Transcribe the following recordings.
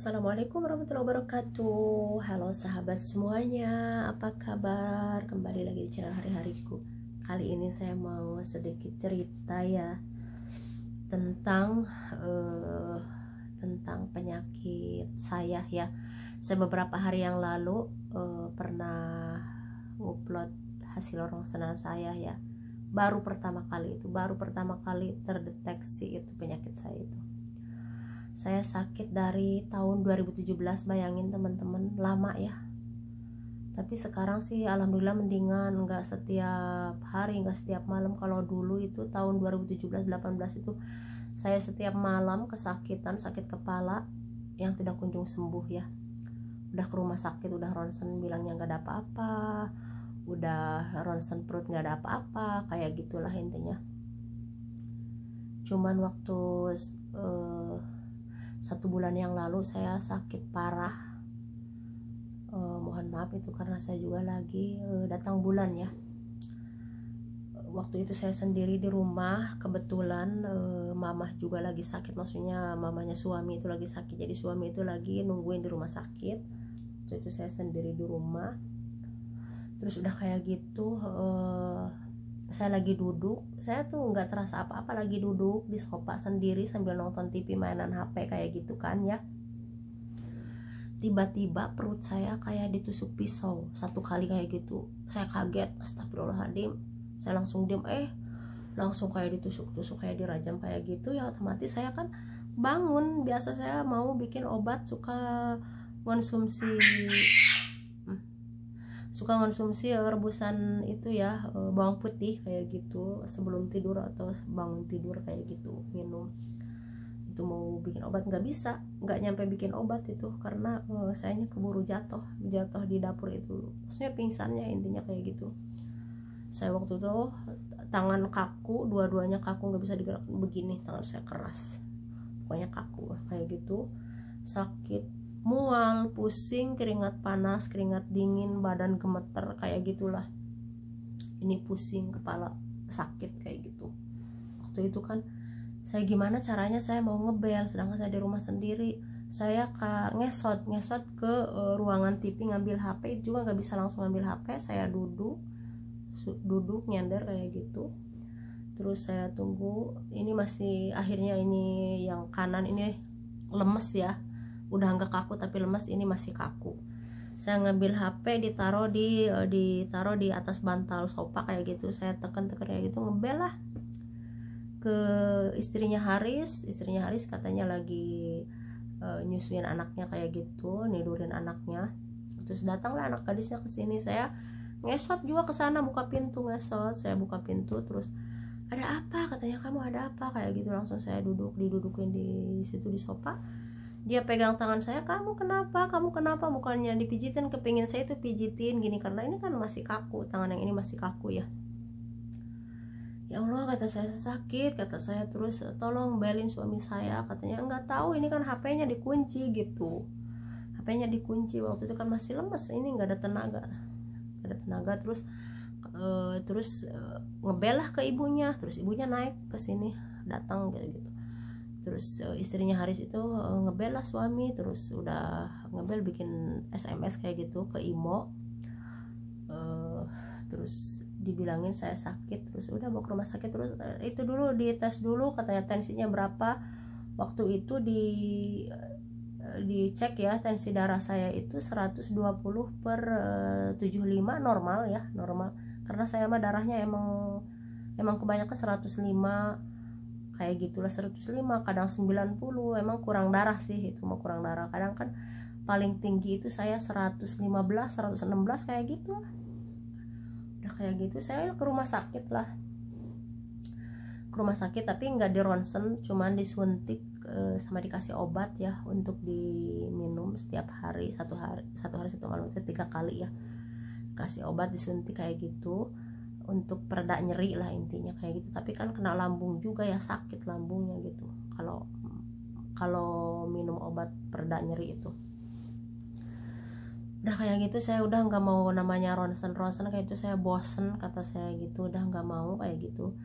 Assalamualaikum warahmatullahi wabarakatuh. Halo sahabat semuanya, apa kabar? Kembali lagi di channel hari-hariku. Kali ini saya mau sedikit cerita ya tentang penyakit saya ya. Saya beberapa hari yang lalu pernah ngupload hasil rongsenan saya ya. Baru pertama kali terdeteksi itu penyakit saya itu. Saya sakit dari tahun 2017, bayangin teman-teman, lama ya. Tapi sekarang sih alhamdulillah mendingan, nggak setiap hari, nggak setiap malam. Kalau dulu itu tahun 2017-18 itu saya setiap malam kesakitan, sakit kepala yang tidak kunjung sembuh ya. Udah ke rumah sakit, udah ronsen bilangnya nggak ada apa-apa, udah ronsen perut nggak ada apa-apa, kayak gitulah intinya. Cuman waktu 1 bulan yang lalu saya sakit parah. Mohon maaf itu karena saya juga lagi datang bulan ya. Waktu itu saya sendiri di rumah, kebetulan mamah juga lagi sakit, maksudnya mamanya suami itu lagi sakit, jadi suami itu lagi nungguin di rumah sakit. Waktu itu saya sendiri di rumah. Terus udah kayak gitu saya lagi duduk, saya tuh nggak terasa apa-apa, lagi duduk di sofa sendiri sambil nonton TV, mainan HP kayak gitu kan ya. Tiba-tiba perut saya kayak ditusuk pisau 1 kali kayak gitu. Saya kaget, astagfirullahaladzim. Saya langsung diem, langsung kayak ditusuk-tusuk, kayak dirajam kayak gitu ya. Otomatis saya kan bangun, biasa saya mau bikin obat, suka konsumsi rebusan itu ya, bawang putih kayak gitu sebelum tidur atau bangun tidur kayak gitu, minum. Itu mau bikin obat nggak bisa, nggak nyampe bikin obat itu karena sayanya keburu jatuh di dapur itu, maksudnya pingsannya intinya kayak gitu. Saya waktu itu tangan kaku, dua-duanya kaku, nggak bisa digerak begini, tangan saya keras, pokoknya kaku kayak gitu. Sakit, mual, pusing, keringat panas, keringat dingin, badan gemeter kayak gitulah. Ini pusing, kepala sakit kayak gitu. Waktu itu kan saya gimana caranya, saya mau ngebel sedangkan saya di rumah sendiri. Saya ngesot ke ruangan TV ngambil HP, juga nggak bisa langsung ngambil HP. Saya duduk nyender kayak gitu. Terus saya tunggu, ini masih, akhirnya ini yang kanan ini lemes ya, udah nggak kaku tapi lemes, ini masih kaku. Saya ngambil HP, ditaruh di atas bantal sofa kayak gitu. Saya tekan kayak gitu, ngebel lah ke istrinya Haris katanya lagi nyusuin anaknya kayak gitu, nidurin anaknya. Terus datanglah anak gadisnya ke sini. Saya ngesot juga ke sana, buka pintu, saya buka pintu. Terus ada apa, katanya, kamu ada apa kayak gitu. Langsung saya didudukin di situ di sofa. Dia pegang tangan saya, kamu kenapa, bukannya dipijitin, kepingin saya itu pijitin gini karena ini kan masih kaku, tangan yang ini masih kaku ya. Ya Allah, kata saya, sakit, kata saya. Terus tolong belin suami saya, katanya nggak tahu, ini kan HP-nya dikunci gitu, HP-nya dikunci. Waktu itu kan masih lemes, ini nggak ada tenaga. Terus ngebel lah ke ibunya. Terus ibunya naik ke sini, datang kayak gitu. Terus istrinya Haris itu ngebel lah suami. Terus udah ngebel, bikin SMS kayak gitu ke Imo. Terus dibilangin saya sakit. Terus udah mau ke rumah sakit. Terus itu dulu dites dulu, katanya tensinya berapa. Waktu itu dicek ya, tensi darah saya itu 120/75, normal ya, normal. Karena saya mah darahnya emang kebanyakan 105 kayak gitulah, 105, kadang 90. Emang kurang darah sih, itu mah kurang darah. Kadang kan paling tinggi itu saya 115, 116 kayak gitu lah. Udah kayak gitu saya ke rumah sakit lah. Tapi nggak di ronsen, cuman disuntik sama dikasih obat ya untuk diminum setiap hari, satu hari 1 malam itu 3 kali ya, kasih obat, disuntik kayak gitu untuk pereda nyeri lah intinya kayak gitu. Tapi kan kena lambung juga ya, sakit lambungnya gitu kalau minum obat pereda nyeri itu. Udah kayak gitu saya udah nggak mau namanya ronsen kayak itu, saya bosen, kata saya gitu, udah nggak mau kayak gitu.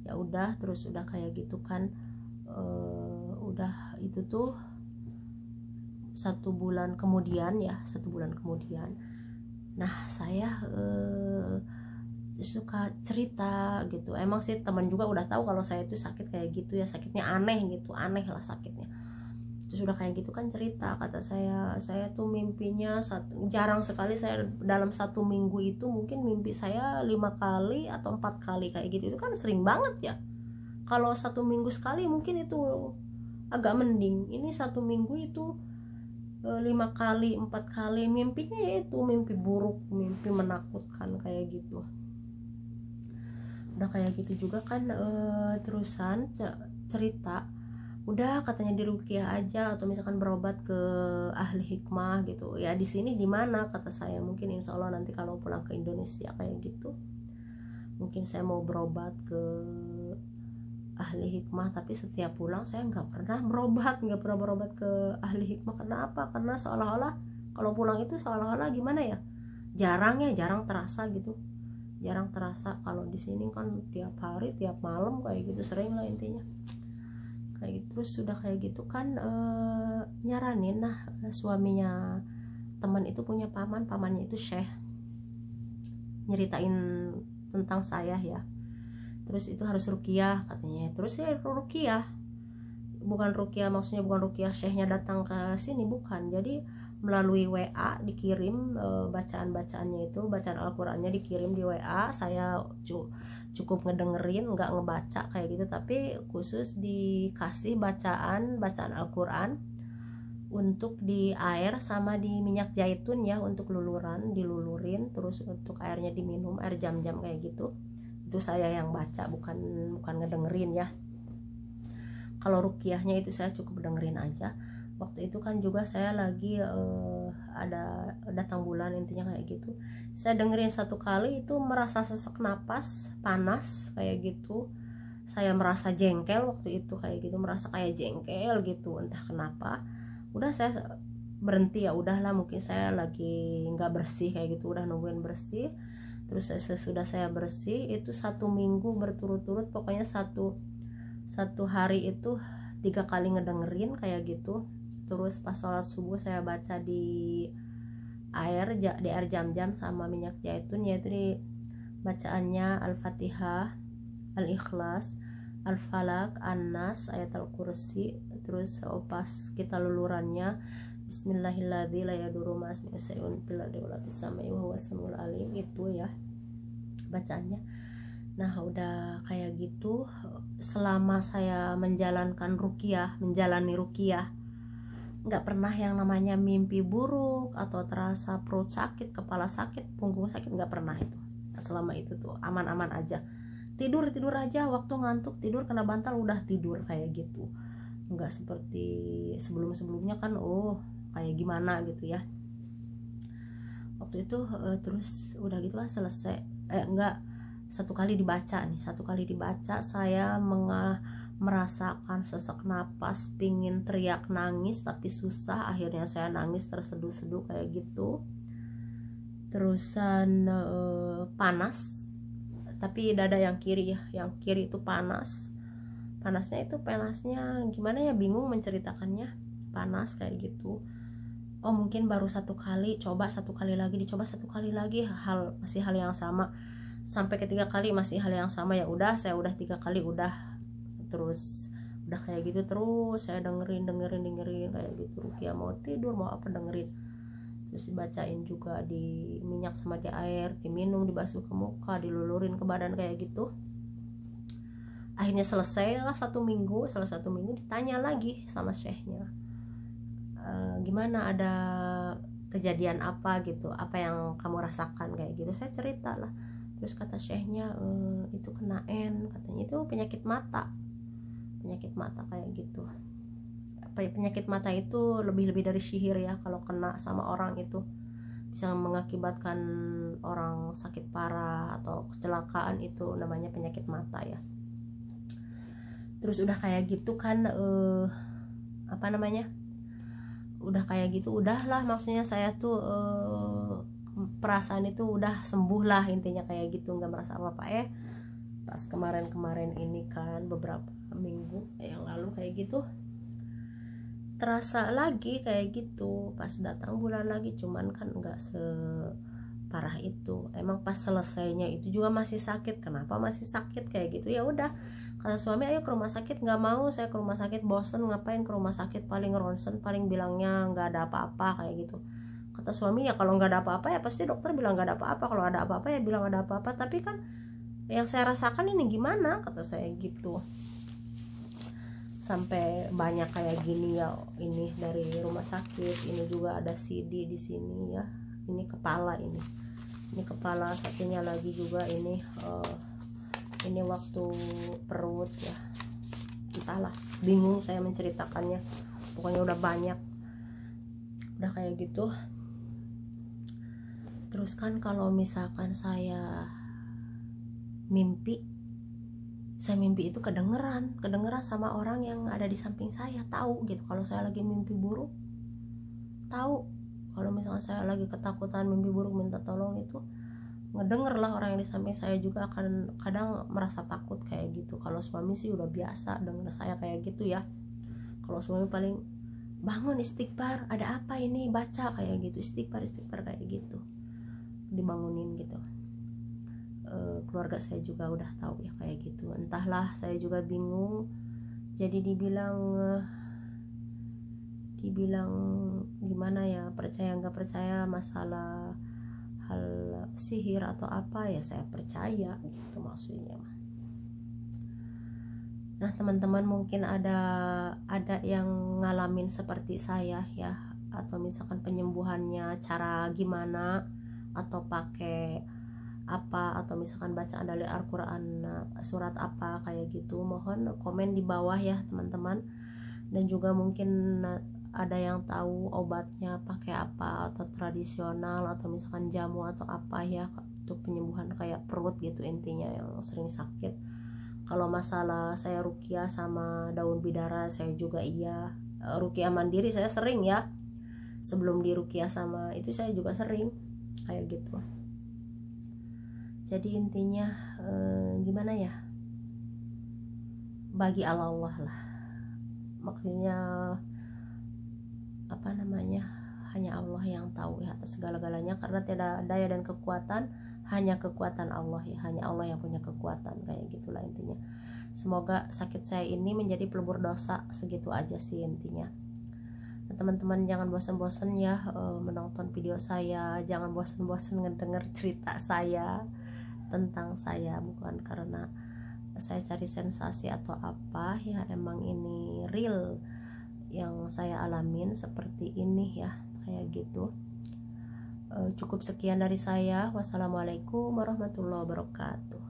Ya udah, terus udah kayak gitu kan, udah itu tuh 1 bulan kemudian ya, 1 bulan kemudian. Nah saya suka cerita gitu. Emang sih teman juga udah tahu kalau saya itu sakit kayak gitu ya, sakitnya aneh gitu, aneh lah sakitnya. Terus udah kayak gitu kan cerita, kata saya tuh mimpinya jarang sekali saya dalam 1 minggu itu mungkin mimpi saya 5 kali atau 4 kali kayak gitu. Itu kan sering banget ya. Kalau 1 minggu sekali mungkin itu agak mending. Ini 1 minggu itu 5 kali 4 kali mimpinya, yaitu mimpi buruk, mimpi menakutkan kayak gitu. Udah kayak gitu juga kan terusan cerita, udah katanya diruqyah aja atau misalkan berobat ke ahli hikmah gitu ya. Di sini di mana, kata saya, mungkin insya Allah nanti kalau pulang ke Indonesia kayak gitu mungkin saya mau berobat ke ahli hikmah. Tapi setiap pulang saya nggak pernah berobat ke ahli hikmah. Kenapa? Karena seolah-olah kalau pulang itu seolah-olah gimana ya, jarang terasa gitu, jarang terasa. Kalau di sini kan tiap hari tiap malam kayak gitu, sering lah intinya kayak gitu. Terus sudah kayak gitu kan nyaranin. Nah suaminya teman itu punya pamannya itu syekh, nyeritain tentang saya ya. Terus itu harus ruqyah katanya. Terus saya ruqyah, bukan ruqyah maksudnya bukan ruqyah syekhnya datang ke sini, bukan. Jadi melalui WA dikirim bacaan-bacaannya itu, bacaan Al-Qur'annya dikirim di WA. Saya cukup ngedengerin, nggak ngebaca kayak gitu, tapi khusus dikasih bacaan Al-Qur'an untuk di air sama di minyak zaitun ya, untuk dilulurin, terus untuk airnya diminum, air jam-jam kayak gitu. Itu saya yang baca, bukan ngedengerin ya. Kalau ruqyahnya itu saya cukup dengerin aja. Waktu itu kan juga saya lagi ada datang bulan intinya kayak gitu. Saya dengerin 1 kali itu merasa sesak napas, panas kayak gitu. Saya merasa jengkel waktu itu kayak gitu, merasa kayak jengkel gitu, entah kenapa. Udah saya berhenti, ya udahlah mungkin saya lagi nggak bersih kayak gitu, udah nungguin bersih. Terus sesudah saya bersih itu 1 minggu berturut-turut, pokoknya satu hari itu 3 kali ngedengerin kayak gitu. Terus pas sholat subuh saya baca di air jam-jam sama minyak zaitun, yaitu di bacaannya Al-Fatihah, Al-Ikhlas, Al-Falaq, An-Nas, ayat Al-Kursi. Terus pas kita lulurannya Bismillahirrahmanirrahim, la yadurru ma'asmihi syai'un fil ardi wa la fis samai wa huwas samiul alim, itu ya bacaannya. Nah udah kayak gitu, selama saya menjalani ruqyah, nggak pernah yang namanya mimpi buruk atau terasa perut sakit, kepala sakit, punggung sakit, nggak pernah itu. Selama itu tuh aman-aman aja, tidur aja, waktu ngantuk tidur, kena bantal udah tidur kayak gitu. Nggak seperti sebelumnya kan kayak gimana gitu ya waktu itu. Terus udah gitu lah selesai, enggak, 1 kali dibaca saya merasakan sesak napas, pingin teriak nangis tapi susah, akhirnya saya nangis terseduh-seduh kayak gitu. Terusan panas, tapi dada yang kiri itu panasnya gimana ya, bingung menceritakannya, panas kayak gitu. Mungkin baru 1 kali, coba 1 kali lagi, dicoba 1 kali lagi, masih hal yang sama, sampai ke 3 kali masih hal yang sama. Ya udah, saya udah 3 kali udah. Terus udah kayak gitu terus saya dengerin kayak gitu, ruqyah mau tidur mau apa dengerin. Terus dibacain juga di minyak sama di air, diminum, dibasuh ke muka, dilulurin ke badan kayak gitu. Akhirnya selesai lah 1 minggu. Setelah 1 minggu ditanya lagi sama syekhnya, gimana, ada kejadian apa gitu, apa yang kamu rasakan kayak gitu. Saya cerita lah. Terus kata syekhnya, itu kena katanya, itu penyakit mata kayak gitu. Penyakit mata itu lebih dari sihir ya, kalau kena sama orang itu bisa mengakibatkan orang sakit parah atau kecelakaan, itu namanya penyakit mata ya. Terus udah kayak gitu kan udah kayak gitu, udahlah, maksudnya saya tuh perasaan itu udah sembuh lah intinya kayak gitu, nggak merasa apa-apa. Pas kemarin ini kan beberapa minggu yang lalu kayak gitu, terasa lagi kayak gitu pas datang bulan lagi, cuman kan nggak separah itu. Emang pas selesainya itu juga masih sakit. Kenapa masih sakit kayak gitu? Ya udah, kata suami ayo ke rumah sakit. Nggak mau saya ke rumah sakit, bosen, ngapain ke rumah sakit, paling ronsen, paling bilangnya nggak ada apa-apa kayak gitu. Kata suami ya kalau nggak ada apa-apa ya pasti dokter bilang nggak ada apa-apa, kalau ada apa-apa ya bilang ada apa-apa, tapi kan yang saya rasakan ini gimana, kata saya gitu. Sampai banyak kayak gini ya, ini dari rumah sakit. Ini juga ada CD di sini ya, ini kepala, ini kepala, satunya lagi juga ini waktu perut ya. Entahlah, bingung saya menceritakannya, pokoknya udah banyak, udah kayak gitu. Terus kan kalau misalkan saya mimpi itu kedengeran sama orang yang ada di samping saya, tahu gitu kalau saya lagi mimpi buruk, tahu kalau misalkan saya lagi ketakutan, mimpi buruk, minta tolong, itu ngedenger lah orang yang di samping saya juga akan kadang merasa takut kayak gitu. Kalau suami sih udah biasa denger saya kayak gitu ya. Kalau suami paling bangun istighfar, ada apa ini, baca kayak gitu, istighfar kayak gitu, dibangunin gitu. Keluarga saya juga udah tahu ya kayak gitu. Entahlah, saya juga bingung. Jadi dibilang gimana ya, percaya nggak percaya masalah hal sihir atau apa ya, saya percaya gitu maksudnya. Nah teman-teman mungkin ada yang ngalamin seperti saya ya, atau misalkan penyembuhannya cara gimana, atau pakai apa, atau misalkan bacaan dari Al-Quran surat apa kayak gitu, mohon komen di bawah ya teman-teman. Dan juga mungkin ada yang tahu obatnya pakai apa, atau tradisional, atau misalkan jamu atau apa ya untuk penyembuhan kayak perut gitu, intinya yang sering sakit. Kalau masalah saya ruqyah sama daun bidara, saya juga iya. Ruqyah mandiri saya sering ya, sebelum di ruqyah sama itu saya juga sering kayak gitu. Jadi intinya gimana ya, bagi Allah lah, maksudnya apa namanya, hanya Allah yang tahu ya atas segala-galanya, karena tidak daya dan kekuatan, hanya kekuatan Allah ya, hanya Allah yang punya kekuatan, kayak gitulah intinya. Semoga sakit saya ini menjadi pelebur dosa, segitu aja sih intinya. Nah, teman-teman jangan bosan-bosan ya menonton video saya, jangan bosan-bosan ngedenger cerita saya tentang saya, bukan karena saya cari sensasi atau apa ya, emang ini real yang saya alamin seperti ini ya, kayak gitu. Cukup sekian dari saya. Wassalamualaikum warahmatullahi wabarakatuh.